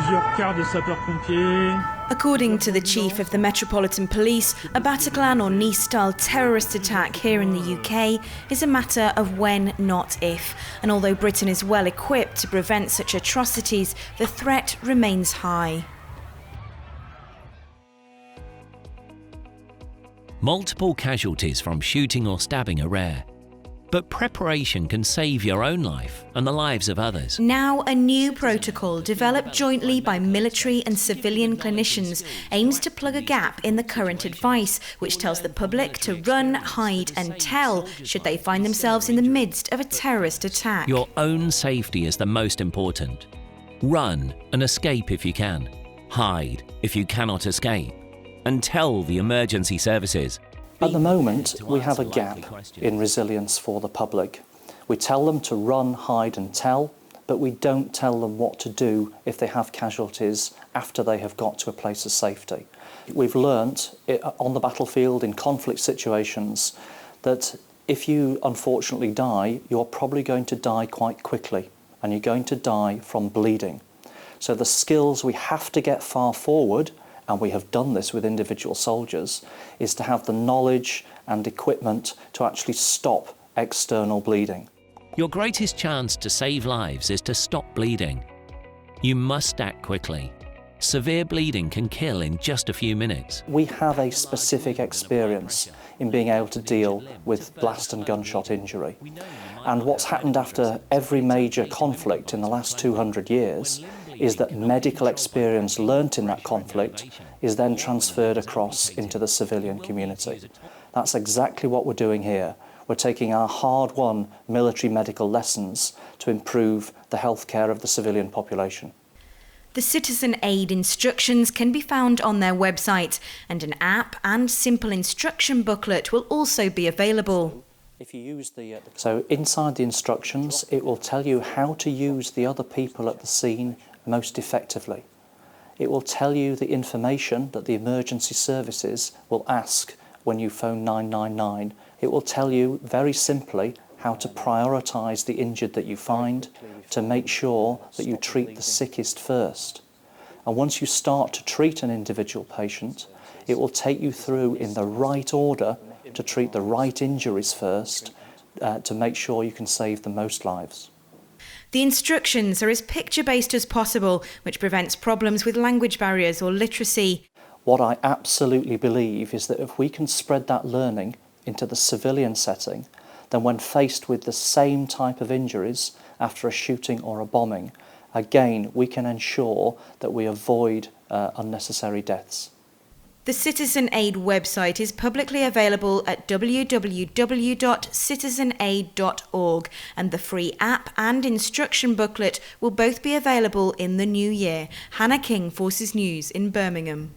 plusieurs quarts de sapeurs-pompiers. According to the chief of the Metropolitan Police, a Bataclan or Nice-style terrorist attack here in the UK is a matter of when, not if. And although Britain is well equipped to prevent such atrocities, the threat remains high. Multiple casualties from shooting or stabbing are rare, but preparation can save your own life and the lives of others. Now, a new protocol developed jointly by military and civilian clinicians aims to plug a gap in the current advice, which tells the public to run, hide and tell should they find themselves in the midst of a terrorist attack. Your own safety is the most important. Run and escape if you can. Hide if you cannot escape. And tell the emergency services. At the moment, we have a gap in resilience for the public. We tell them to run, hide and tell, but we don't tell them what to do if they have casualties after they have got to a place of safety. We've learnt on the battlefield in conflict situations that if you unfortunately die, you're probably going to die quite quickly and you're going to die from bleeding. So the skills we have to get far forward, and we have done this with individual soldiers, is to have the knowledge and equipment to actually stop external bleeding. Your greatest chance to save lives is to stop bleeding. You must act quickly. Severe bleeding can kill in just a few minutes. We have a specific experience in being able to deal with blast and gunshot injury. And what's happened after every major conflict in the last 200 years is that medical experience learnt in that conflict is then transferred across into the civilian community. That's exactly what we're doing here. We're taking our hard-won military medical lessons to improve the healthcare of the civilian population. The Citizen Aid instructions can be found on their website, and an app and simple instruction booklet will also be available. So inside the instructions, it will tell you how to use the other people at the scene most effectively. It will tell you the information that the emergency services will ask when you phone 999. It will tell you very simply how to prioritise the injured that you find to make sure that you treat the sickest first. And once you start to treat an individual patient, it will take you through in the right order to treat the right injuries first to make sure you can save the most lives. The instructions are as picture-based as possible, which prevents problems with language barriers or literacy. What I absolutely believe is that if we can spread that learning into the civilian setting, then when faced with the same type of injuries after a shooting or a bombing, again, we can ensure that we avoid unnecessary deaths. The Citizen Aid website is publicly available at www.citizenaid.org, and the free app and instruction booklet will both be available in the new year. Hannah King, Forces News in Birmingham.